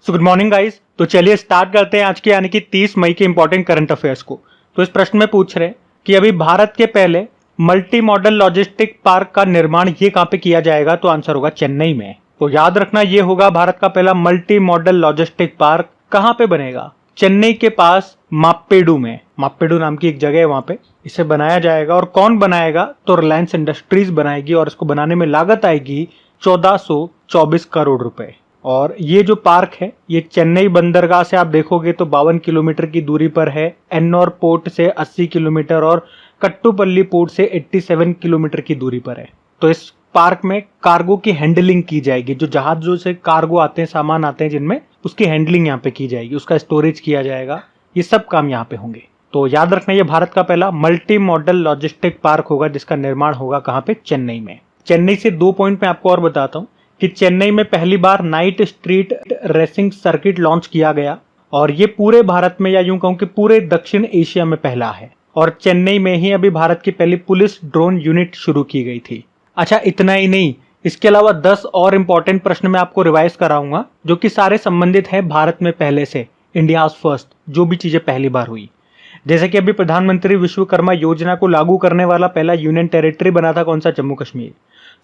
Good morning guys. तो चलिए start करते हैं आज के यानी कि 30 मई के इंपॉर्टेंट करंट अफेयर्स को। तो इस प्रश्न में पूछ रहे हैं कि अभी भारत के पहले मल्टी मॉडल लॉजिस्टिक पार्क का निर्माण ये कहां पे किया जाएगा, तो आंसर होगा चेन्नई में। तो याद रखना ये होगा भारत का पहला मल्टी मॉडल लॉजिस्टिक पार्क कहां पे बनेगा, चेन्नई के पास माप्पेडू में। माप्पेडू नाम की एक जगह है, वहां पे इसे बनाया जाएगा। और कौन बनाएगा, तो रिलायंस इंडस्ट्रीज बनाएगी और इसको बनाने में लागत आएगी 1424 करोड़ रुपए। और ये जो पार्क है ये चेन्नई बंदरगाह से आप देखोगे तो 52 किलोमीटर की दूरी पर है, एन्नोर पोर्ट से 80 किलोमीटर और कट्टुपल्ली पोर्ट से 87 किलोमीटर की दूरी पर है। तो इस पार्क में कार्गो की हैंडलिंग की जाएगी, जो जहाजों से कार्गो आते हैं, सामान आते हैं जिनमें, उसकी हैंडलिंग यहाँ पे की जाएगी, उसका स्टोरेज किया जाएगा, ये सब काम यहाँ पे होंगे। तो याद रखना ये भारत का पहला मल्टी मॉडल लॉजिस्टिक पार्क होगा जिसका निर्माण होगा कहाँ पे, चेन्नई में। चेन्नई से 2 पॉइंट मैं आपको और बताता हूँ कि चेन्नई में पहली बार night street racing circuit launch किया गया और ये पूरे भारत में, या यूं कहूं कि पूरे दक्षिण एशिया में पहला है। और चेन्नई में ही अभी भारत की पहली पुलिस ड्रोन यूनिट शुरू की गई थी। अच्छा, इतना ही नहीं, इसके अलावा 10 और इंपॉर्टेंट प्रश्न मैं आपको रिवाइज कराऊंगा जो कि सारे संबंधित है भारत में पहले से, इंडिया फर्स्ट, जो भी चीजें पहली बार हुई। जैसे कि अभी प्रधानमंत्री विश्वकर्मा योजना को लागू करने वाला पहला यूनियन टेरिटरी बना था कौन सा, जम्मू कश्मीर।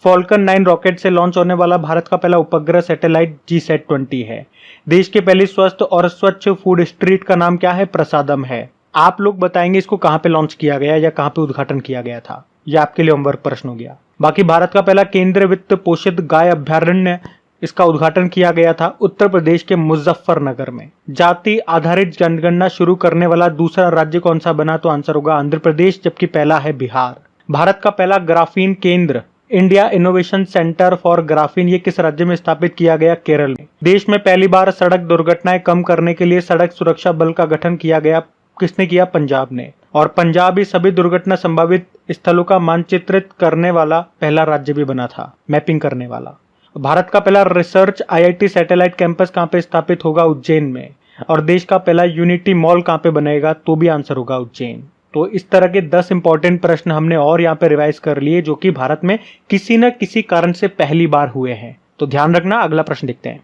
फॉल्कन 9 रॉकेट से लॉन्च होने वाला भारत का पहला उपग्रह सैटेलाइट GSAT-20 है। देश के पहली स्वस्थ और स्वच्छ फूड स्ट्रीट का नाम क्या है, प्रसादम है। आप लोग बताएंगे इसको कहां पे लॉन्च किया गया या कहां पे उद्घाटन किया गया था, यह आपके लिए होमवर्क प्रश्न हो गया। बाकी भारत का पहला केंद्रीय वित्त पोषित गाय अभ्यारण्य, इसका उद्घाटन किया गया था उत्तर प्रदेश के मुजफ्फरनगर में। जाति आधारित जनगणना शुरू करने वाला दूसरा राज्य कौन सा बना, तो आंसर होगा आंध्र प्रदेश, जबकि पहला है बिहार। भारत का पहला ग्राफीन केंद्र, India innovation centre for graphene, ये किस राज्य में स्थापित किया गया, केरल में। देश में पहली बार सड़क दुर्घटनाएं कम करने के लिए सड़क सुरक्षा बल का गठन किया गया, किसने किया, पंजाब ने। और पंजाब ही सभी दुर्घटना संभावित स्थलों का मानचित्रित करने वाला पहला राज्य भी बना था, मैपिंग करने वाला। भारत का पहला रिसर्च IIT सैटेलाइट कैंपस कहां पे स्थापित होगा, उज्जैन में। और देश का पहला यूनिटी मॉल कहां पे बनेगा, तो भी आंसर होगा उज्जैन। तो इस तरह के 10 इंपॉर्टेंट प्रश्न हमने और यहाँ पे रिवाइज कर लिए जो कि भारत में किसी न किसी कारण से पहली बार हुए हैं। तो ध्यान रखना। अगला प्रश्न देखते हैं।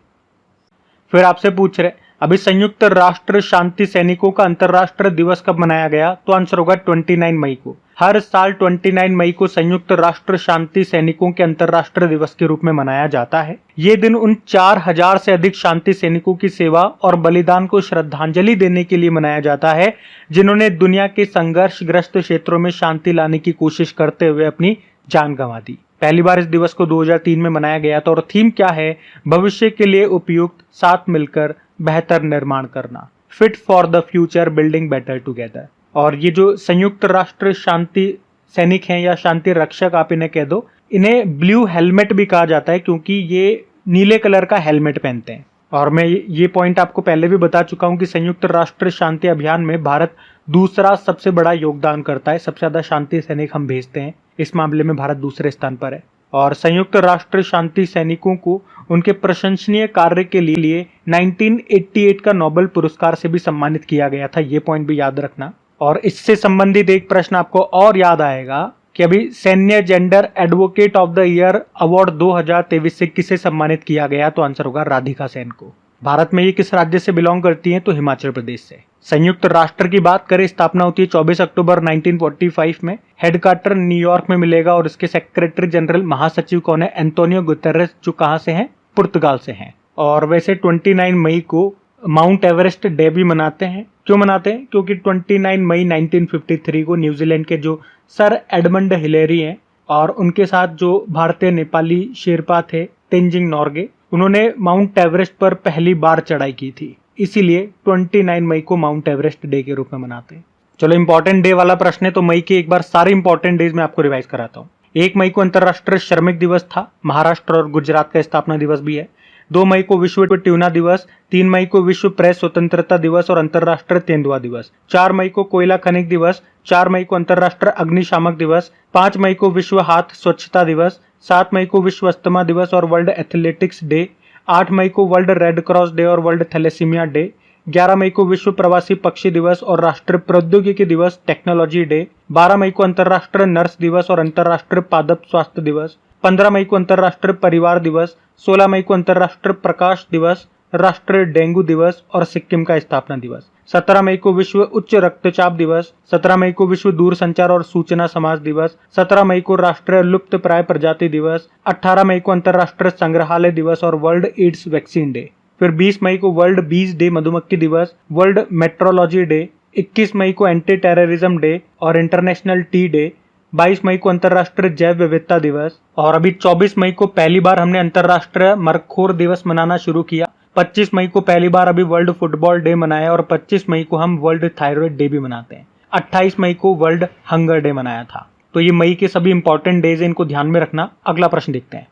फिर आपसे पूछ रहे अभी संयुक्त राष्ट्र शांति सैनिकों का अंतर्राष्ट्रीय दिवस कब मनाया गया, तो आंसर होगा 29 मई को। हर साल 29 मई को संयुक्त राष्ट्र शांति सैनिकों के अंतर्राष्ट्रीय दिवस के रूप में मनाया जाता है। ये दिन उन 4000 से अधिक शांति सैनिकों की सेवा और बलिदान को श्रद्धांजलि देने के लिए मनाया जाता है जिन्होंने दुनिया के संघर्षग्रस्त क्षेत्रों में शांति लाने की कोशिश करते हुए अपनी जान गंवा दी। पहली बार इस दिवस को 2003 में मनाया गया था और थीम क्या है, भविष्य के लिए उपयुक्त, साथ मिलकर बेहतर निर्माण करना, fit for the future, building better together. और ये जो संयुक्त राष्ट्र शांति सैनिक हैं या शांति रक्षक आप इन्हें कह दो, इन्हें ब्लू हेलमेट भी कहा जाता है क्योंकि ये नीले कलर का हेलमेट पहनते हैं। और मैं ये पॉइंट आपको पहले भी बता चुका हूं कि संयुक्त राष्ट्र शांति अभियान में भारत दूसरा सबसे बड़ा योगदान करता है, सबसे ज्यादा शांति सैनिक हम भेजते हैं, इस मामले में भारत दूसरे स्थान पर है। और संयुक्त राष्ट्र शांति सैनिकों को उनके प्रशंसनीय कार्य के लिए 1988 का नोबेल पुरस्कार से भी सम्मानित किया गया था, ये पॉइंट भी याद रखना। और इससे संबंधित एक प्रश्न आपको और याद आएगा कि अभी सैन्य gender advocate of the year award 2023 से किसे सम्मानित किया गया, तो आंसर होगा राधिका सेन को। भारत में ये किस राज्य से बिलोंग करती हैं, तो हिमाचल प्रदेश से। संयुक्त राष्ट्र की बात करें, स्थापना होती है 24 अक्टूबर 1945 में। हेडक्वार्टर न्यूयॉर्क में मिलेगा और इसके सेक्रेटरी जनरल महासचिव कौन है, एंटोनियो गुतेरेस, जो कहां से हैं, पुर्तगाल से हैं। और वैसे 29 मई को माउंट एवरेस्ट डे भी मनाते हैं। क्यों मनाते हैं, क्योंकि 29 मई 1953 को न्यूजीलैंड के जो सर एडमंड हिलेरी हैं और उनके साथ जो भारतीय नेपाली शेरपा थे तेंजिंग नोर्गे, उन्होंने माउंट एवरेस्ट पर पहली बार चढ़ाई की थी, इसीलिए 29 मई को माउंट एवरेस्ट डे के रूप में मनाते हैं। चलो इंपॉर्टेंट डे वाला प्रश्न है तो मई के एक बार सारे इंपॉर्टेंट डेज मैं आपको रिवाइज कराता हूँ। 1 मई को अंतर्राष्ट्रीय श्रमिक दिवस था, महाराष्ट्र और गुजरात का स्थापना दिवस भी है। 2 मई को विश्व ट्यूना दिवस, 3 मई को विश्व प्रेस स्वतंत्रता दिवस और अंतर्राष्ट्रीय तेंदुआ दिवस, 4 मई को कोयला खनिज दिवस, 4 मई को अंतर्राष्ट्रीय अग्निशामक दिवस, 5 मई को विश्व हाथ स्वच्छता दिवस, 7 मई को विश्व अस्थमा दिवस और वर्ल्ड एथलेटिक्स डे, 8 मई को वर्ल्ड रेड क्रॉस डे और वर्ल्ड थैलेसीमिया डे, 11 मई को विश्व प्रवासी पक्षी दिवस और राष्ट्रीय प्रौद्योगिकी दिवस टेक्नोलॉजी डे, 12 मई को अंतर्राष्ट्रीय नर्स दिवस और अंतर्राष्ट्रीय पादप स्वास्थ्य दिवस, 15 मई को अंतर्राष्ट्रीय परिवार दिवस, 16 मई को अंतर्राष्ट्रीय प्रकाश दिवस, राष्ट्रीय डेंगू दिवस और सिक्किम का स्थापना दिवस। 17 मई को विश्व उच्च रक्तचाप दिवस, 17 मई को विश्व दूरसंचार और सूचना समाज दिवस, 17 मई को राष्ट्रीय लुप्त प्राय प्रजाति दिवस, 18 मई को अंतर्राष्ट्रीय संग्रहालय दिवस और वर्ल्ड एड्स वैक्सीन डे। फिर 20 मई को वर्ल्ड बीज डे मधुमक्खी दिवस, वर्ल्ड मेट्रोलॉजी डे, 21 मई को एंटी टेररिज्म डे और इंटरनेशनल टी डे, 22 मई को अंतर्राष्ट्रीय जैव विविधता दिवस और अभी 24 मई को पहली बार हमने अंतर्राष्ट्रीय मरखोर दिवस मनाना शुरू किया। 25 मई को पहली बार अभी वर्ल्ड फुटबॉल डे मनाया और 25 मई को हम वर्ल्ड थायराइड डे भी मनाते हैं। 28 मई को वर्ल्ड हंगर डे मनाया था। तो ये मई के सभी इंपॉर्टेंट डेज है, इनको ध्यान में रखना। अगला प्रश्न देखते हैं।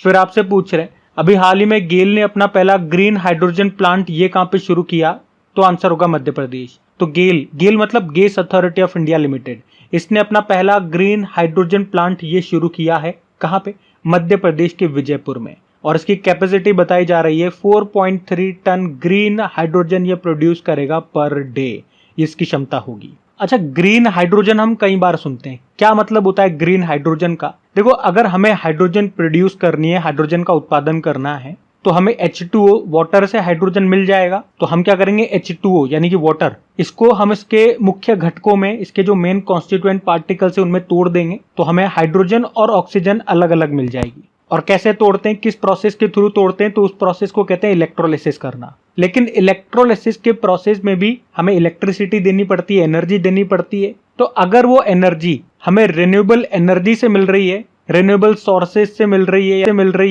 फिर आपसे पूछ रहे अभी हाल ही में गेल ने अपना पहला ग्रीन हाइड्रोजन प्लांट ये कहां पे शुरू किया? तो आंसर होगा मध्य प्रदेश। तो गेल मतलब gas authority of India limited, इसने अपना पहला ग्रीन हाइड्रोजन प्लांट ये शुरू किया है। कहां पे? मध्य प्रदेश के विजयपुर में। और इसकी कैपेसिटी बताई जा रही है 4.3 टन ग्रीन हाइड्रोजन ये प्रोड्यूस करेगा पर डे, इसकी क्षमता होगी। अच्छा, ग्रीन हाइड्रोजन हम कई बार सुनते हैं, क्या मतलब होता है ग्रीन हाइड्रोजन का? देखो, अगर हमें हाइड्रोजन प्रोड्यूस करनी है, हाइड्रोजन का उत्पादन करना है, तो हमें H2O वाटर से हाइड्रोजन मिल जाएगा। तो हम क्या करेंगे, H2O यानी कि वाटर, इसको हम इसके मुख्य घटकों में, इसके जो मेन कॉन्स्टिट्यूएंट पार्टिकल्स है उनमें तोड़ देंगे, तो हमें हाइड्रोजन और ऑक्सीजन अलग अलग मिल जाएगी। और कैसे तोड़ते हैं, किस प्रोसेस के थ्रू तोड़ते हैं? तो उस प्रोसेस को कहते हैं इलेक्ट्रोलिसिस करना। लेकिन इलेक्ट्रोलिसिस के प्रोसेस में भी हमें इलेक्ट्रिसिटी देनी पड़ती है, एनर्जी देनी पड़ती है। तो अगर वो एनर्जी हमें रिन्यूएबल एनर्जी से मिल रही है, रिन्यूएबल सोर्सेज से मिल रही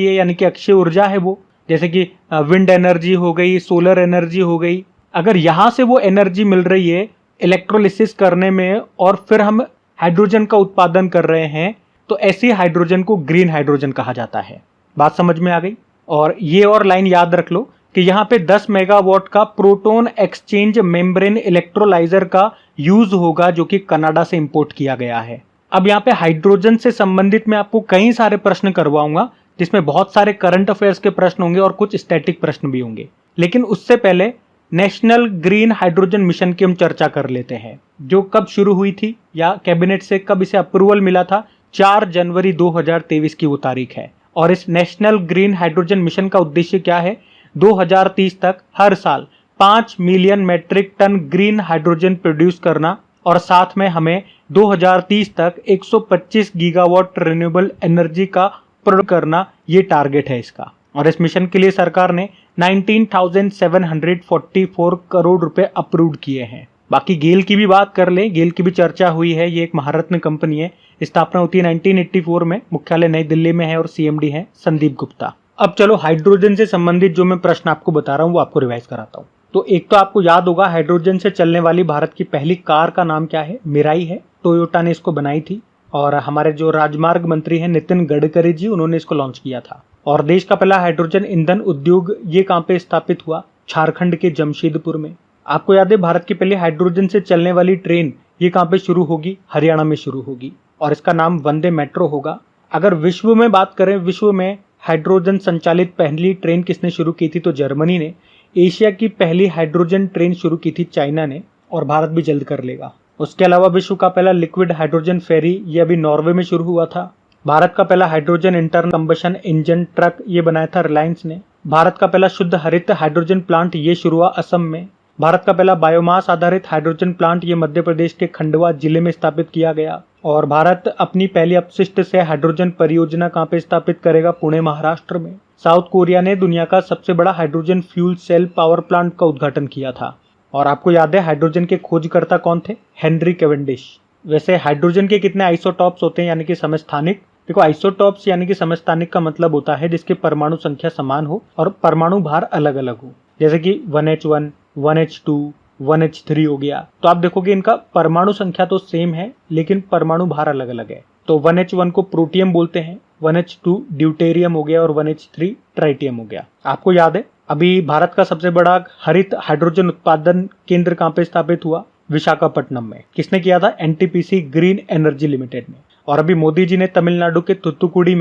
है यानी कि अक्षय ऊर्जा है वो, जैसे कि विंड एनर्जी हो गई, सोलर एनर्जी हो गई, अगर यहां से वो एनर्जी मिल रही है इलेक्ट्रोलिसिस करने में और फिर हम हाइड्रोजन का उत्पादन कर रहे हैं, तो ऐसी हाइड्रोजन को ग्रीन हाइड्रोजन कहा जाता है। बात समझ में आ गई? और ये और लाइन याद रख लो कि यहाँ पे 10 मेगावाट का प्रोटॉन एक्सचेंज मेम्ब्रेन इलेक्ट्रोलाइजर का यूज होगा, जो कि कनाडा से इंपोर्ट किया गया है। अब यहाँ पे हाइड्रोजन से संबंधित मैं आपको कई सारे प्रश्न करवाऊंगा, जिसमें बहुत सारे करंट अफेयर्स के प्रश्न होंगे और कुछ स्टैटिक प्रश्न भी होंगे। लेकिन उससे पहले नेशनल ग्रीन हाइड्रोजन मिशन की हम चर्चा कर लेते हैं, जो कब शुरू हुई थी या कैबिनेट से कब इसे अप्रूवल मिला था। 4 जनवरी 2023 की वो तारीख है। और इस नेशनल ग्रीन हाइड्रोजन मिशन का उद्देश्य क्या है? 2030 तक हर साल 5 million metric ton green hydrogen produce करना और साथ में हमें 2030 तक 125 गीगावाट रिन्यूएबल एनर्जी का प्रोड्यूस करना, ये टारगेट है इसका। और इस मिशन के लिए सरकार ने 19,744 करोड़ रुपए अप्रूव किए हैं। बाकी गेल की भी बात कर लें, गेल की भी चर्चा हुई है। ये एक महारत्न कंपनी है, स्थापना होती है 1984 में, मुख्यालय नई दिल्ली में है और CMD है संदीप गुप्ता। अब चलो हाइड्रोजन से संबंधित जो मैं प्रश्न आपको बता रहा हूँ वो आपको रिवाइज कराता हूँ। तो एक तो आपको याद होगा हाइड्रोजन से चलने वाली भारत की पहली कार का नाम क्या है? मिराई है। टोयोटा ने इसको बनाई थी और हमारे जो राजमार्ग मंत्री हैं नितिन गडकरी जी, उन्होंने इसको लॉन्च किया था। और देश का पहला हाइड्रोजन ईंधन उद्योग ये कहाँ पे स्थापित हुआ? झारखंड के जमशेदपुर में। आपको याद है भारत की पहली हाइड्रोजन से चलने वाली ट्रेन ये कहाँ पे शुरू होगी? हरियाणा में शुरू होगी और इसका नाम वंदे मेट्रो होगा। अगर विश्व में बात करें, विश्व में हाइड्रोजन संचालित पहली ट्रेन किसने शुरू की थी? तो जर्मनी ने। एशिया की पहली हाइड्रोजन ट्रेन शुरू की थी चाइना ने और भारत भी जल्द कर लेगा। उसके अलावा विश्व का पहला लिक्विड हाइड्रोजन फेरी ये अभी नॉर्वे में शुरू हुआ था। भारत का पहला hydrogen internal combustion engine truck ये बनाया था रिलायंस ने। भारत का पहला शुद्ध हरित हाइड्रोजन प्लांट ये शुरू हुआ असम में। भारत का पहला बायोमास आधारित हाइड्रोजन प्लांट ये मध्य प्रदेश के खंडवा जिले में स्थापित किया गया। और भारत अपनी पहली अपशिष्ट से हाइड्रोजन परियोजना कहाँ पे स्थापित करेगा? पुणे महाराष्ट्र में। साउथ कोरिया ने दुनिया का सबसे बड़ा hydrogen fuel cell power plant का उद्घाटन किया था। और आपको याद है हाइड्रोजन के खोजकर्ता कौन थे? Henry Cavendish. वैसे हाइड्रोजन के कितने आइसोटॉप्स होते हैं यानी कि समस्थानिक? देखो, आइसोटॉप्स यानी कि समस्थानिक का मतलब होता है जिसकी परमाणु संख्या समान हो और परमाणु भार अलग अलग हो, जैसे कि 1H1, 1H2, 1H3 हो गया। तो आप देखोगे इनका परमाणु संख्या तो सेम है लेकिन परमाणु भार अलग अलग है। तो 1H1 को प्रोटियम बोलते हैं, 1H2 ड्यूटेरियम हो गया और 1H3 ट्राइटियम हो गया। आपको याद है अभी भारत का सबसे बड़ा हरित हाइड्रोजन उत्पादन केंद्र कहाँ पे स्थापित हुआ? विशाखापट्टनम में। किसने किया था? NTPC ग्रीन एनर्जी लिमिटेड ने। और अभी मोदी जी ने तमिलनाडु के तुतुकुड़ी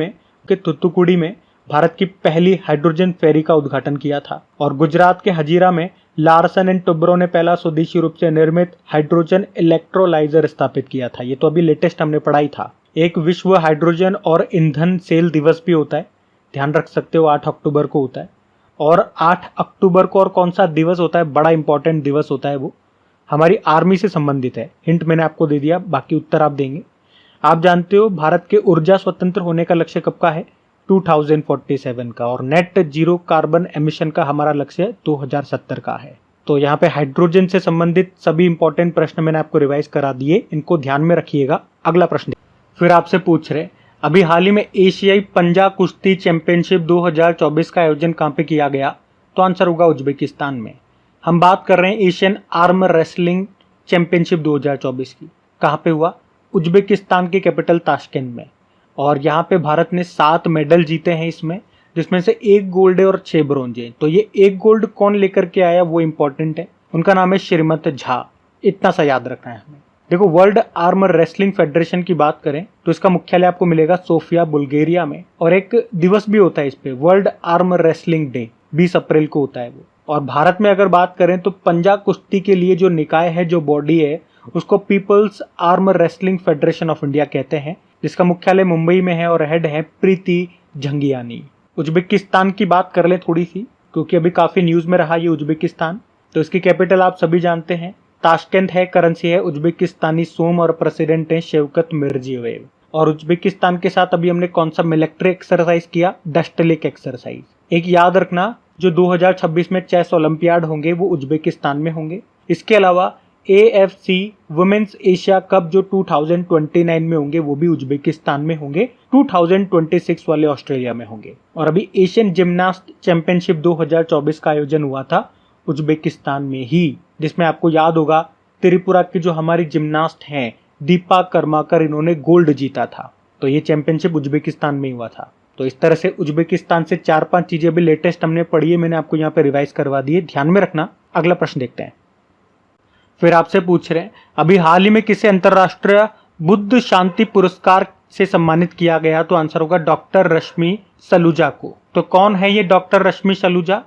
में भारत की पहली हाइड्रोजन फेरी का उद्घाटन किया था। और गुजरात के हजीरा में लार्सन एंड टुब्रो ने पहला स्वदेशी रूप से निर्मित हाइड्रोजन इलेक्ट्रोलाइजर स्थापित किया था। ये तो अभी लेटेस्ट हमने पढ़ाई था। एक विश्व हाइड्रोजन और ईंधन सेल दिवस भी होता है, ध्यान रख सकते हो, 8 अक्टूबर को होता है। और 8 अक्टूबर को और कौन सा दिवस होता है, बड़ा इंपॉर्टेंट दिवस होता है, वो हमारी आर्मी से संबंधित है। हिंट मैंने आपको दे दिया, बाकी उत्तर आप देंगे। आप जानते हो भारत के ऊर्जा स्वतंत्र होने का लक्ष्य कब का है, 2047 का, और नेट जीरो कार्बन एमिशन का हमारा लक्ष्य 2070 का है। तो यहाँ पे हाइड्रोजन से संबंधित सभी इंपॉर्टेंट प्रश्न मैंने आपको रिवाइज करा दिए, इनको ध्यान में रखिएगा। अगला प्रश्न फिर आपसे पूछ रहे, अभी हाल ही में एशियाई पंजा कुश्ती चैंपियनशिप 2024 का आयोजन कहाँ पे किया गया, तो आंसर होगा उज्बेकिस्तान में। हम बात कर रहे हैं एशियन आर्म रेसलिंग चैंपियनशिप 2024 की, कहाँ पे हुआ, उज्बेकिस्तान की कैपिटल ताशकेंत में। और यहाँ पे भारत ने 7 मेडल जीते हैं इसमें, जिसमें से 1 गोल्ड है और 6 ब्रोंज है। तो ये 1 गोल्ड कौन लेकर के आया वो इंपॉर्टेंट है, उनका नाम है श्रीमत झा, इतना सा याद रखना है हमें। देखो, वर्ल्ड आर्म रेसलिंग फेडरेशन की बात करें तो इसका मुख्यालय आपको मिलेगा सोफिया बुल्गारिया में, और एक दिवस भी होता है इस पे, वर्ल्ड आर्म रेसलिंग डे, 20 अप्रैल को होता है वो। और भारत में अगर बात करें तो पंजा कुश्ती के लिए जो निकाय है, जो बॉडी है, उसको People's Arm Wrestling Federation of India कहते हैं, जिसका मुख्यालय मुंबई में है और हेड है प्रीति झंगियानी। उज्बेकिस्तान की बात कर ले थोड़ी सी, क्योंकि अभी काफी न्यूज में रहा ये उज्बेकिस्तान। तो इसकी कैपिटल आप सभी जानते हैं, ताशकेंत है, करेंसी है उज्बेकिस्तानी सोम, और प्रेसिडेंट है शौकत मिर्जियोयेव। और उज्बेकिस्तान के साथ अभी हमने कौन सा मिलिट्री एक्सरसाइज किया, डस्ट लेक एक्सरसाइज। एक याद रखना, जो 2026 में चेस ओलंपियाड होंगे वो उज्बेकिस्तान में होंगे। इसके अलावा AFC वुमेन्स एशिया कप जो 2029 में होंगे वो भी उज्बेकिस्तान में होंगे, 2026 वाले ऑस्ट्रेलिया में होंगे। और अभी एशियन जिम्नास्ट चैंपियनशिप 2024 का आयोजन हुआ था उज्बेकिस्तान में ही, जिसमें आपको याद होगा त्रिपुरा की जो हमारी जिम्नास्ट हैं दीपा कर्माकर, इन्होंने गोल्ड जीता था। तो ये चैंपियनशिप उज्बेकिस्तान में हुआ था। तो इस तरह से उज्बेकिस्तान से 4-5 चीजें भी लेटेस्ट हमने पढ़ी है, मैंने आपको यहाँ पे रिवाइज करवा दी है, ध्यान में रखना। अगला प्रश्न देखते हैं। फिर आपसे पूछ रहे हैं, अभी हाल ही में किसे अंतरराष्ट्रीय बुद्ध शांति पुरस्कार से सम्मानित किया गया, तो आंसर होगा डॉक्टर रश्मि सलूजा को। तो कौन है ये डॉक्टर रश्मि सलूजा,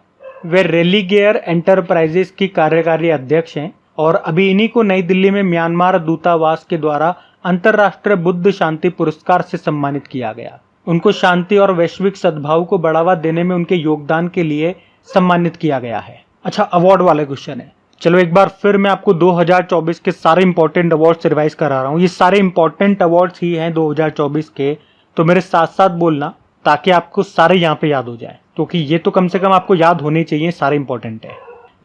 वे रेलीगेयर एंटरप्राइजेस की कार्यकारी अध्यक्ष हैं, और अभी इन्हीं को नई दिल्ली में म्यांमार दूतावास के द्वारा अंतरराष्ट्रीय बुद्ध शांति पुरस्कार से सम्मानित किया गया। उनको शांति और वैश्विक सद्भाव को बढ़ावा देने में उनके योगदान के लिए सम्मानित किया गया है। अच्छा, अवार्ड वाले क्वेश्चन है, चलो एक बार फिर मैं आपको 2024 के सारे इंपॉर्टेंट अवार्ड्स रिवाइज करा रहा हूँ। ये सारे इंपॉर्टेंट अवार्ड्स ही हैं 2024 के, तो मेरे साथ साथ बोलना ताकि आपको सारे यहाँ पे याद हो जाए, क्योंकि ये तो कम से कम आपको याद होने चाहिए, सारे इंपॉर्टेंट है।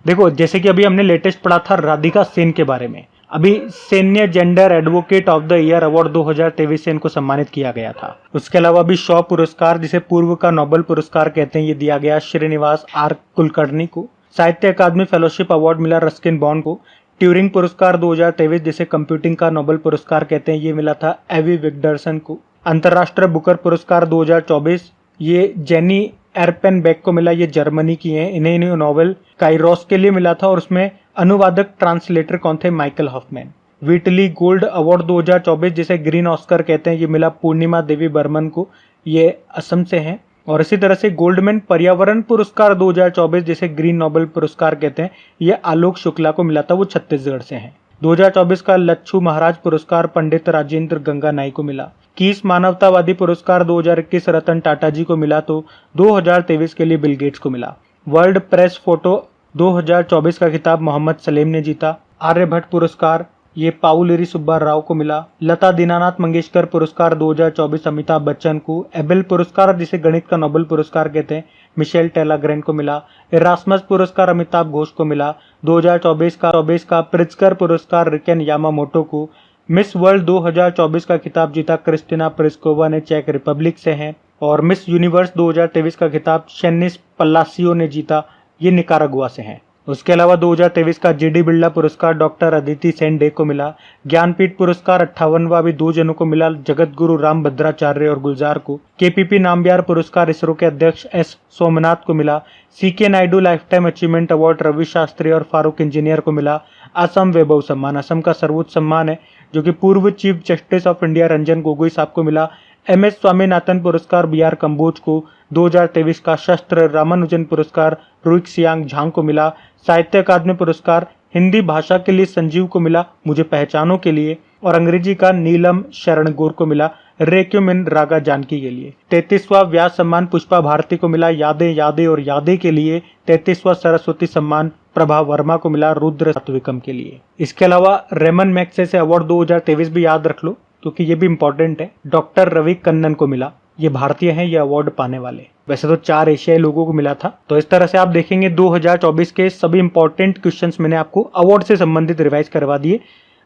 देखो, जैसे कि अभी हमने लेटेस्ट पढ़ा था राधिका सेन के बारे में, अभी सैन्य gender advocate of the year award 2023 से इनको सम्मानित किया गया था। उसके अलावा अभी शॉ पुरस्कार, जिसे पूर्व का नोबेल पुरस्कार कहते हैं, ये दिया गया श्रीनिवास आर कुलकर्णी को। साहित्य अकादमी फेलोशिप अवार्ड मिला रस्किन बॉन्ड को। ट्यूरिंग पुरस्कार 2023, जिसे कंप्यूटिंग का नोबेल पुरस्कार कहते हैं, ये मिला था एवी विक्टरसन को। अंतर्राष्ट्रीय बुकर पुरस्कार 2024 ये जेनी एरपेनबेक को मिला, ये जर्मनी की हैं, इन्हें नोबेल काइरोस के लिए मिला था, और उसमें अनुवादक ट्रांसलेटर कौन थे, Michael Hofmann. Whitley Gold Award 2024, जिसे ग्रीन ऑस्कर कहते हैं, ये मिला पूर्णिमा देवी बर्मन को, ये असम से हैं। और इसी तरह से गोल्डमैन पर्यावरण पुरस्कार 2024, जिसे ग्रीन नोबेल पुरस्कार कहते हैं, ये आलोक शुक्ला को मिला था, वो छत्तीसगढ़ से हैं। 2024 का लच्छू महाराज पुरस्कार पंडित राजेंद्र गंगा नाई को मिला। कीस मानवतावादी पुरस्कार 2021 रतन टाटा जी को मिला, तो 2023 के लिए बिल गेट्स को मिला। वर्ल्ड प्रेस फोटो 2024 का खिताब मोहम्मद सलेम ने जीता। आर्यभट्ट पुरस्कार ये पाउलेरी सुब्बा राव को मिला। लता दीनानाथ मंगेशकर पुरस्कार 2024 अमिताभ बच्चन को। एबेल पुरस्कार, जिसे गणित का नोबेल पुरस्कार कहते हैं, मिशेल टेलाग्रेन को मिला। इरास्मस पुरस्कार अमिताभ घोष को मिला। 2024 का प्रित्जकर पुरस्कार रिकेन यामामोटो को। मिस वर्ल्ड 2024 का खिताब जीता क्रिस्टिना प्रिस्कोवा ने, चेक रिपब्लिक से हैं। और मिस यूनिवर्स 2023 का खिताब शेनिस पल्लासियो ने जीता, ये निकारागुआ से हैं। उसके अलावा 2023 का जीडी बिरला पुरस्कार डॉक्टर अदिति सेन डे को मिला। ज्ञानपीठ पुरस्कार 58वां भी 2 जनों को मिला, जगत गुरु राम भद्राचार्य और गुलजार को। केपीपी नामबिहार पुरस्कार इसरो के अध्यक्ष एस सोमनाथ को मिला। C K Nayudu lifetime achievement award Ravi Shastri और फारूक इंजीनियर को मिला। असम वैभव सम्मान असम का सर्वोच्च सम्मान है, जो कि पूर्व chief justice of India Ranjan Gogoi साहब को मिला। MS स्वामीनाथन पुरस्कार BR कंबोज को। 2023 का शस्त्र रामानुजन पुरस्कार रुइक्सियांग झांग को मिला। साहित्य अकादमी पुरस्कार हिंदी भाषा के लिए संजीव को मिला मुझे पहचानों के लिए, और अंग्रेजी का नीलम शरण गौर को मिला रेक्विएम रागा जानकी के लिए। 33वां व्यास सम्मान पुष्पा भारती को मिला यादें यादें और यादें के लिए। 33वां सरस्वती सम्मान प्रभा वर्मा को मिला रुद्र सात्विकम के लिए। इसके अलावा रेमन मैग्सेसे अवार्ड 2023 भी याद रख लो क्योंकि ये भी इंपॉर्टेंट है। डॉक्टर रवि कन्नन को मिला, ये भारतीय हैं ये अवार्ड पाने वाले। वैसे तो 4 एशियाई लोगों को मिला था। तो इस तरह से आप देखेंगे 2024 के सभी इंपॉर्टेंट क्वेश्चंस मैंने आपको अवार्ड से संबंधित रिवाइज करवा दिए।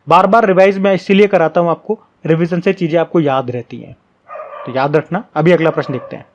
बार बार रिवाइज मैं इसीलिए कराता हूं आपको, रिवीजन से चीजें आपको याद रहती हैं, तो याद रखना। अभी अगला प्रश्न देखते हैं।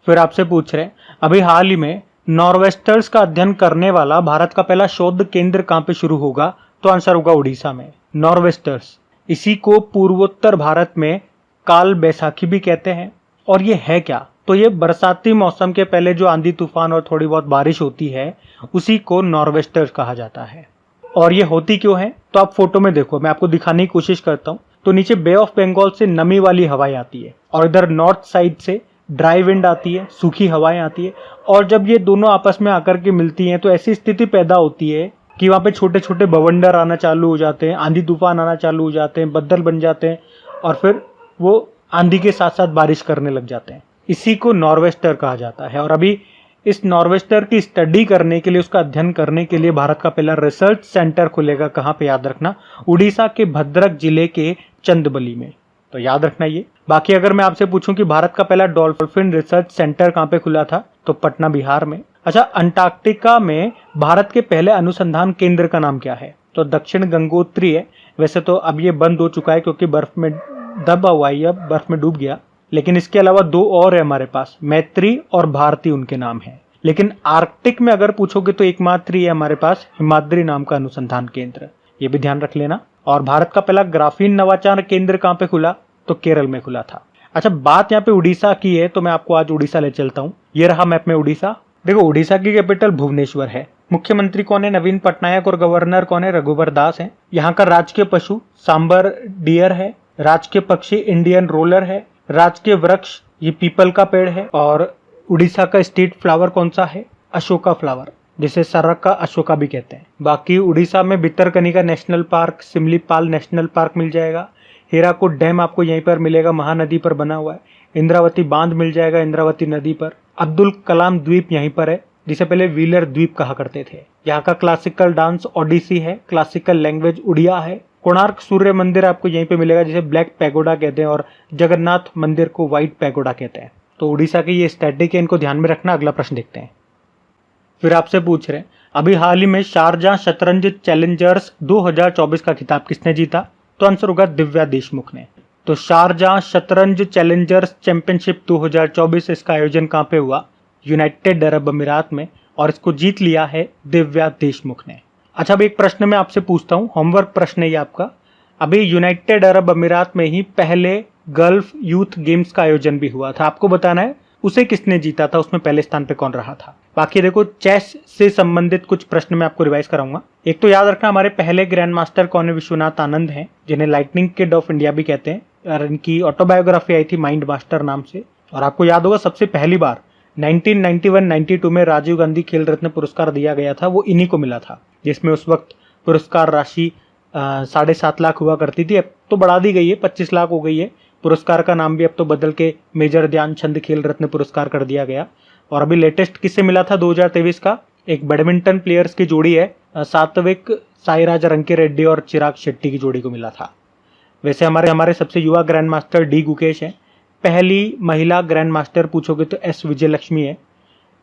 फिर आपसे पूछ रहे हैं अभी हाल ही में नॉर्वेस्टर्स का अध्ययन करने वाला भारत का पहला शोध केंद्र कहां पे शुरू होगा? तो आंसर होगा उड़ीसा में। नॉर्वेस्टर्स, इसी को पूर्वोत्तर भारत में काल बैसाखी भी कहते हैं। और ये है क्या? तो ये बरसाती मौसम के पहले जो आंधी तूफान और थोड़ी बहुत बारिश होती है उसी को नॉर्वेस्टर्स कहा जाता है। और ये होती क्यों है? तो आप फोटो में देखो, मैं आपको दिखाने की कोशिश करता हूँ। तो नीचे बे ऑफ बंगाल से नमी वाली हवाएं आती है और इधर नॉर्थ साइड से ड्राई विंड आती है, सूखी हवाएं आती है। और जब ये दोनों आपस में आकर के मिलती हैं तो ऐसी स्थिति पैदा होती है कि वहां पे छोटे छोटे बवंडर आना चालू हो जाते हैं, आंधी तूफान आना चालू हो जाते हैं, बदल बन जाते हैं और फिर वो आंधी के साथ साथ बारिश करने लग जाते हैं। इसी को नॉर्वेस्टर कहा जाता है। और अभी इस नॉर्वेस्टर की स्टडी करने के लिए, उसका अध्ययन करने के लिए भारत का पहला रिसर्च सेंटर खुलेगा। कहाँ पे? याद रखना, उड़ीसा के भद्रक जिले के चंदबली में। तो याद रखना ये। बाकी अगर मैं आपसे पूछूं कि भारत का पहला डॉल्फिन रिसर्च सेंटर कहाँ पे खुला था, तो पटना बिहार में। अच्छा, अंटार्कटिका में भारत के पहले अनुसंधान केंद्र का नाम क्या है? तो दक्षिण गंगोत्री है। वैसे तो अब ये बंद हो चुका है क्योंकि बर्फ में दबा हुआ है, अब बर्फ में डूब गया। लेकिन इसके अलावा 2 और है हमारे पास, मैत्री और भारती उनके नाम है। लेकिन आर्कटिक में अगर पूछोगे तो एकमात्र ही है हमारे पास हिमाद्री नाम का अनुसंधान केंद्र, ये भी ध्यान रख लेना। और भारत का पहला ग्राफीन नवाचार केंद्र कहाँ पे खुला? तो केरल में खुला था। अच्छा, बात यहाँ पे उड़ीसा की है तो मैं आपको आज उड़ीसा ले चलता हूँ। ये रहा मैप में उड़ीसा। देखो, उड़ीसा की कैपिटल भुवनेश्वर है। मुख्यमंत्री कौन है? नवीन पटनायक। और गवर्नर कौन है? रघुवर दास है। यहाँ का राजकीय पशु सांबर डियर है। राजकीय पक्षी इंडियन रोलर है। राजकीय वृक्ष ये पीपल का पेड़ है। और उड़ीसा का स्टेट फ्लावर कौन सा है? अशोका फ्लावर, जिसे सरक का अशोका भी कहते हैं। बाकी उड़ीसा में Bhitarkanika national park, Simlipal national park मिल जाएगा। हीराकुद डैम आपको यहीं पर मिलेगा, महानदी पर बना हुआ है। इंद्रावती बांध मिल जाएगा इंद्रावती नदी पर। अब्दुल कलाम द्वीप यहीं पर है, जिसे पहले व्हीलर द्वीप कहा करते थे। यहाँ का क्लासिकल डांस ओडिसी है। क्लासिकल लैंग्वेज उड़िया है। कोणार्क सूर्य मंदिर आपको यहीं पे मिलेगा, जिसे ब्लैक पैगोडा कहते हैं। और जगन्नाथ मंदिर को व्हाइट पैगोडा कहते हैं। तो उड़ीसा की ये स्टैटिक है, इनको ध्यान में रखना। अगला प्रश्न देखते हैं। फिर आपसे पूछ रहे हैं अभी हाल ही में शारजाह शतरंज चैलेंजर्स 2024 का खिताब किसने जीता? तो आंसर होगा दिव्या देशमुख ने। तो शारजाह शतरंज चैलेंजर्स चैंपियनशिप 2024, इसका आयोजन कहाँ पे हुआ? यूनाइटेड अरब अमीरात में। और इसको जीत लिया है दिव्या देशमुख ने। अच्छा, अब एक प्रश्न मैं आपसे पूछता हूँ, होमवर्क प्रश्न है ये आपका। अभी यूनाइटेड अरब अमीरात में ही पहले गल्फ यूथ गेम्स का आयोजन भी हुआ था। आपको बताना है उसे किसने जीता था, उसमें पहले स्थान पे कौन रहा था। बाकी देखो, चेस से संबंधित कुछ प्रश्न मैं आपको रिवाइज कराऊंगा। एक तो याद रखना, हमारे पहले ग्रैंड मास्टर कौन है? विश्वनाथ आनंद हैं, जिन्हें लाइटनिंग किड ऑफ इंडिया भी कहते हैं। और इनकी ऑटोबायोग्राफी आई थी माइंड मास्टर नाम से। और आपको याद होगा सबसे पहली बार 1991-92 में राजीव गांधी खेल रत्न पुरस्कार दिया गया था, वो इन्हीं को मिला था, जिसमें उस वक्त पुरस्कार राशि 7.5 लाख हुआ करती थी। अब तो बढ़ा दी गई है, 25 लाख हो गई है। पुरस्कार का नाम भी अब तो बदल के मेजर ध्यानचंद खेल रत्न पुरस्कार कर दिया गया। और अभी लेटेस्ट किससे मिला था 2023 का? एक बैडमिंटन प्लेयर्स की जोड़ी है, सात्विक साईराज रंकीरेड्डी और चिराग शेट्टी की जोड़ी को मिला था। वैसे हमारे सबसे युवा ग्रैंड मास्टर डी गुकेश है। पहली महिला ग्रैंड मास्टर पूछोगे तो एस विजयलक्ष्मी है।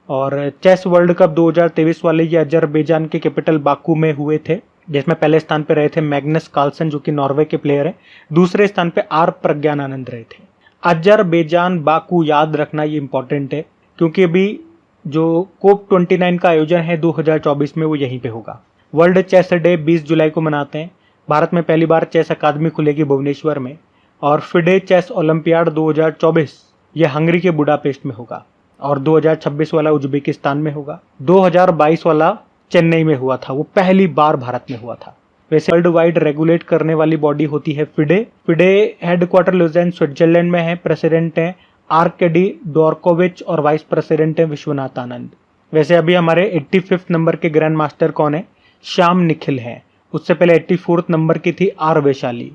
और चेस वर्ल्ड कप 2023 वाले ये अजरबैजान के कैपिटल बाकू में हुए थे, जिसमें पहले स्थान पे रहे थे मैग्नस कार्लसन, जो कि नॉर्वे के प्लेयर हैं। दूसरे स्थान पे आर प्रज्ञानानंद रहे थे। अजरबैजान बाकू याद रखना, ये इंपॉर्टेंट है क्योंकि अभी जो कोप 29 का आयोजन है 2024 में वो यहीं पे होगा। वर्ल्ड चेस डे 20 जुलाई को मनाते हैं। भारत में पहली बार चेस अकादमी खुलेगी भुवनेश्वर में। और फिडे चेस ओलंपियाड 2024 ये हंगरी के बुडापेस्ट में होगा। और 2026 वाला उज्बेकिस्तान में होगा। 2022 वाला चेन्नई में हुआ था, वो पहली बार भारत में हुआ था। वैसे वर्ल्ड वाइड रेगुलेट करने वाली बॉडी होती है फिडे। फिडे हेडक्वार्टर लुज़ेन स्विट्जरलैंड में है। प्रेसिडेंट है आर्केडी डोरकोविच और वाइस प्रेसिडेंट है विश्वनाथ आनंद। वैसे अभी हमारे 85 नंबर के ग्रैंड मास्टर कौन है? श्याम निखिल है। उससे पहले 84 नंबर की थी आर वैशाली।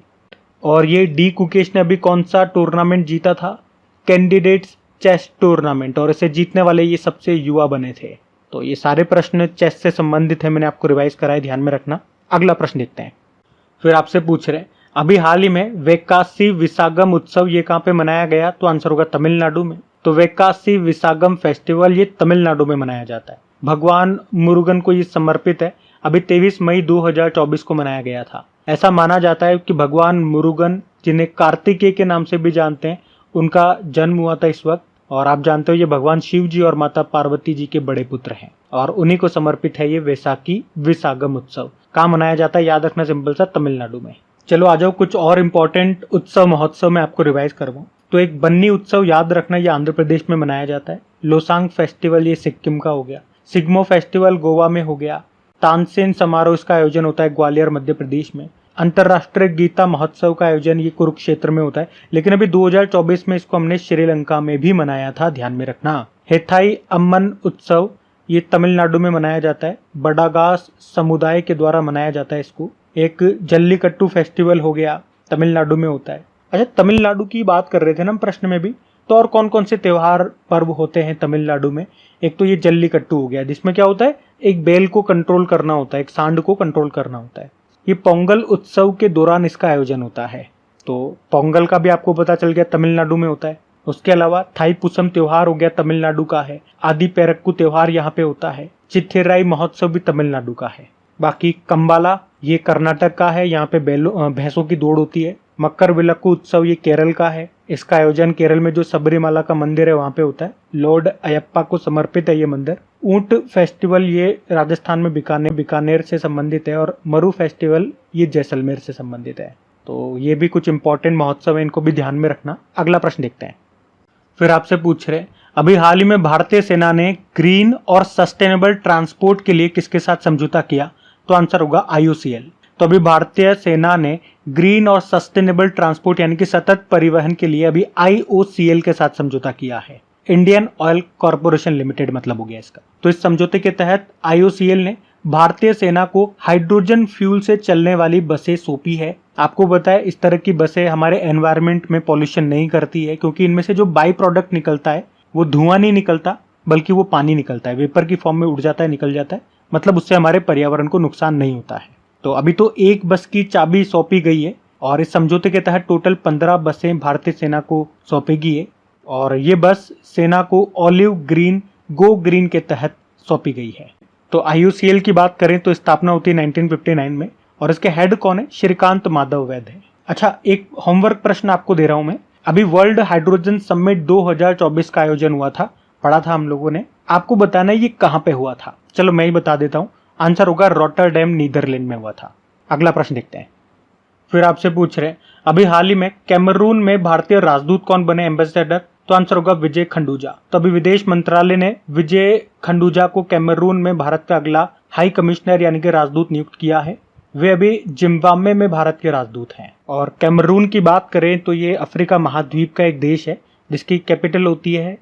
और ये डी कुकेश ने अभी कौन सा टूर्नामेंट जीता था? कैंडिडेट्स चेस टूर्नामेंट, और इसे जीतने वाले ये सबसे युवा बने थे। तो ये सारे प्रश्न चेस से संबंधित है, मैंने आपको रिवाइज कराया, ध्यान में रखना। अगला प्रश्न देखते हैं। फिर आपसे पूछ रहे हैं अभी हाल ही में वेकासी विसागम उत्सव ये कहाँ पे मनाया गया? तो आंसर होगा तमिलनाडु में। तो वेकासी विसागम फेस्टिवल ये तमिलनाडु में मनाया जाता है। भगवान मुरुगन को ये समर्पित है। अभी 23 मई 2024 को मनाया गया था। ऐसा माना जाता है कि भगवान मुरुगन, जिन्हें कार्तिकेय के नाम से भी जानते हैं, उनका जन्म हुआ था इस वक्त। और आप जानते हो ये भगवान शिव जी और माता पार्वती जी के बड़े पुत्र हैं, और उन्हीं को समर्पित है ये वैसाखी विसागम उत्सव। कहाँ मनाया जाता है? याद रखना सिंपल सा, तमिलनाडु में। चलो आ जाओ कुछ और इम्पोर्टेंट उत्सव महोत्सव में आपको रिवाइज करवाऊं। तो एक बन्नी उत्सव याद रखना, ये आंध्र प्रदेश में मनाया जाता है। लोसांग फेस्टिवल ये सिक्किम का हो गया। सिग्मो फेस्टिवल गोवा में हो गया। तानसेन समारोह इसका आयोजन होता है ग्वालियर मध्य प्रदेश में। अंतर्राष्ट्रीय गीता महोत्सव का आयोजन ये कुरुक्षेत्र में होता है, लेकिन अभी 2024 में इसको हमने श्रीलंका में भी मनाया था, ध्यान में रखना। हेथाई अम्मन उत्सव ये तमिलनाडु में मनाया जाता है। बडागास समुदाय के द्वारा मनाया जाता है इसको। एक जल्लीकट्टू फेस्टिवल हो गया, तमिलनाडु में होता है। अच्छा, तमिलनाडु की बात कर रहे थे ना हम प्रश्न में भी, तो और कौन कौन से त्योहार पर्व होते हैं तमिलनाडु में? एक तो ये जल्लीकट्टू हो गया, जिसमें क्या होता है, एक बैल को कंट्रोल करना होता है, एक सांड को कंट्रोल करना होता है। ये पोंगल उत्सव के दौरान इसका आयोजन होता है। तो पोंगल का भी आपको पता चल गया तमिलनाडु में होता है। उसके अलावा थाईपुसम त्योहार हो गया, तमिलनाडु का है। आदि पेरक्कू त्योहार यहाँ पे होता है। चिथिराई महोत्सव भी तमिलनाडु का है। बाकी कंबाला ये कर्नाटक का है, यहाँ पे भैंसों की दौड़ होती है। मकर विलक्कू उत्सव ये केरल का है। इसका आयोजन केरल में जो सबरीमाला का मंदिर है वहाँ पे होता है। लॉर्ड अयप्पा को समर्पित है ये मंदिर। ऊंट फेस्टिवल ये राजस्थान में बीकानेर से संबंधित है, और मरु फेस्टिवल ये जैसलमेर से संबंधित है। तो ये भी कुछ इंपॉर्टेंट महोत्सव है, इनको भी ध्यान में रखना। अगला प्रश्न देखते हैं। फिर आपसे पूछ रहे अभी हाल ही में भारतीय सेना ने ग्रीन और सस्टेनेबल ट्रांसपोर्ट के लिए किसके साथ समझौता किया? तो आंसर होगा IOCL। तो अभी भारतीय सेना ने ग्रीन और सस्टेनेबल ट्रांसपोर्ट यानी कि सतत परिवहन के लिए अभी IOCL के साथ समझौता किया है। इंडियन ऑयल कॉर्पोरेशन लिमिटेड मतलब हो गया इसका। तो इस समझौते के तहत IOCL ने भारतीय सेना को हाइड्रोजन फ्यूल से चलने वाली बसें सौंपी है। आपको पता है इस तरह की बसें हमारे एनवायरनमेंट में पॉल्यूशन नहीं करती है, क्योंकि इनमें से जो बाई प्रोडक्ट निकलता है वो धुआं नहीं निकलता, बल्कि वो पानी निकलता है, वेपर की फॉर्म में उड़ जाता है, निकल जाता है। मतलब उससे हमारे पर्यावरण को नुकसान नहीं होता है। तो अभी तो एक बस की चाबी सौंपी गई है, और इस समझौते के तहत टोटल 15 बसें भारतीय सेना को सौंपेगी है, और ये बस सेना को ऑलिव ग्रीन गो ग्रीन के तहत सौंपी गई है। तो IOCL की बात करें तो स्थापना होती है 1959 में, और इसके हेड कौन है? श्रीकांत माधव वैद है। अच्छा, एक होमवर्क प्रश्न आपको दे रहा हूं मैं। अभी वर्ल्ड हाइड्रोजन समिट 2024 का आयोजन हुआ था, पढ़ा था हम लोगों ने। आपको बताना है ये कहां पे हुआ था। चलो मैं ही बता देता हूं, आंसर होगा रॉटरडैम नीदरलैंड में हुआ था। अगला प्रश्न देखते हैं। फिर आपसे पूछ रहे अभी हाल ही में कैमरून में भारतीय राजदूत कौन बने, एम्बेसडर? तो आंसर होगा विजय खंडूजा। तो अभी विदेश मंत्रालय ने विजय खंडूजा को कैमरून में भारत का अगला हाई कमिश्नर यानी कि राजदूत नियुक्त किया है। वे अभी जिम्बाब्वे में भारत के राजदूत हैं। और कैमरून की बात करें तो ये अफ्रीका महाद्वीप का एक देश है, जिसकी कैपिटल होती है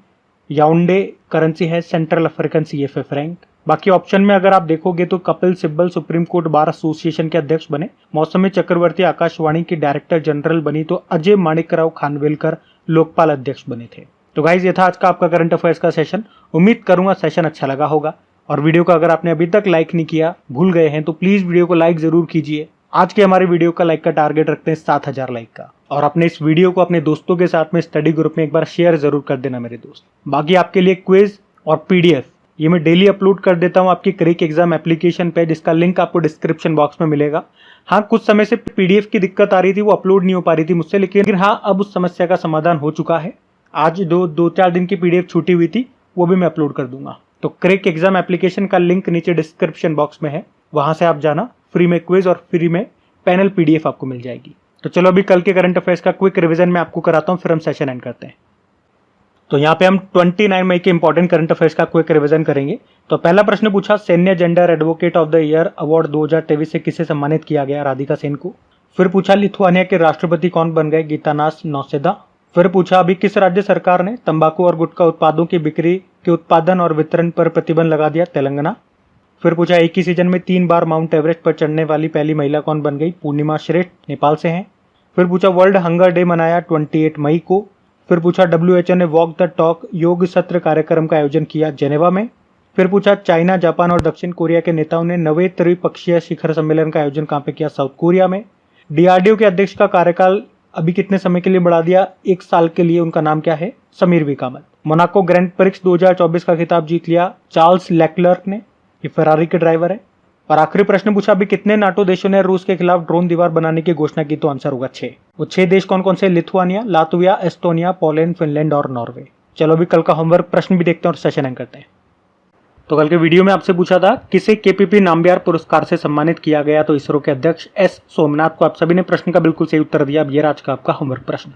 याओंडे, करेंसी है सेंट्रल अफ्रीकन CFA फ्रैंक। बाकी ऑप्शन में अगर आप देखोगे तो Kapil Sibal supreme court bar association के अध्यक्ष बने। मौसमी चक्रवर्ती आकाशवाणी की डायरेक्टर जनरल बनी। तो अजय माणिकराव खानवेलकर लोकपाल अध्यक्ष बने थे। तो गाइज ये था आज का आपका करंट अफेयर्स का सेशन। उम्मीद करूंगा सेशन अच्छा लगा होगा, और वीडियो को अगर आपने अभी तक लाइक नहीं किया, भूल गए हैं, तो प्लीज वीडियो को लाइक जरूर कीजिए। आज के हमारे वीडियो का लाइक का टारगेट रखते हैं 7000 लाइक का, और अपने इस वीडियो को अपने दोस्तों के साथ में स्टडी ग्रुप में एक बार शेयर जरूर कर देना मेरे दोस्त। बाकी आपके लिए क्विज और PDF ये मैं डेली अपलोड कर देता हूं आपकी क्रिक एग्जाम एप्लीकेशन पे, जिसका लिंक आपको डिस्क्रिप्शन बॉक्स में मिलेगा। हाँ, कुछ समय से PDF की दिक्कत आ रही थी, वो अपलोड नहीं हो पा रही थी मुझसे, लेकिन हाँ अब उस समस्या का समाधान हो चुका है। आज दो चार दिन की PDF छूटी हुई थी, वो भी मैं अपलोड कर दूंगा। तो क्रिक एग्जाम एप्लीकेशन का लिंक नीचे डिस्क्रिप्शन बॉक्स में है, वहां से आप जाना। फ्री में क्विज और फ्री में पैनल PDF आपको मिल जाएगी। तो चलो अभी कल के करंट अफेयर्स का क्विक रिवीजन मैं आपको कराता हूं, फिर हम सेशन एंड करते हैं। तो यहाँ पे हम 29 मई के इंपॉर्टेंट करंट अफेयर्स का क्विक रिवीजन करेंगे। तो पहला प्रश्न पूछा, सैन्य gender advocate of the year award 2023 से किसे सम्मानित किया गया? राधिका सेन को। फिर पूछा, लिथुआनिया के राष्ट्रपति कौन बन गए? गीतानास नौसेदा। फिर पूछा, अभी किस राज्य सरकार ने तंबाकू और गुटखा उत्पादों की बिक्री के उत्पादन और वितरण पर प्रतिबंध लगा दिया? तेलंगाना। फिर पूछा एक ही सीजन में 3 बार माउंट एवरेस्ट पर चढ़ने वाली पहली महिला कौन बन गई? पूर्णिमा श्रेष्ठ, नेपाल से हैं। फिर पूछा वर्ल्ड हंगर डे मनाया 28 मई को। फिर पूछा WHO ने वॉक द टॉक योग सत्र कार्यक्रम का आयोजन किया जेनेवा में। फिर पूछा चाइना, जापान और दक्षिण कोरिया के नेताओं ने 9वें त्रिपक्षीय शिखर सम्मेलन का आयोजन कहां पे किया? साउथ कोरिया में। DRDO के अध्यक्ष का कार्यकाल अभी कितने समय के लिए बढ़ा दिया? 1 साल के लिए। उनका नाम क्या है? Sameer V Kamath. Monaco Grand Prix 2024 का खिताब जीत लिया चार्ल्स लेक्लर्क ने, ये फरारी के ड्राइवर है। और आखिरी प्रश्न पूछा अभी कितने नाटो देशों ने रूस के खिलाफ ड्रोन दीवार बनाने की घोषणा की? तो आंसर होगा 6। वो 6 देश कौन कौन से? Lithuania, Latvia, Estonia, Poland, Finland और नॉर्वे। चलो अभी कल का होमवर्क प्रश्न भी देखते हैं और सेशन एंड करते हैं। तो कल के वीडियो में आपसे पूछा था किसे KPP नाम्बियार पुरस्कार से सम्मानित किया गया? तो इसरो के अध्यक्ष S सोमनाथ को। आप सभी ने प्रश्न का बिल्कुल सही उत्तर दिया। अब ये आज का आपका होमवर्क प्रश्न।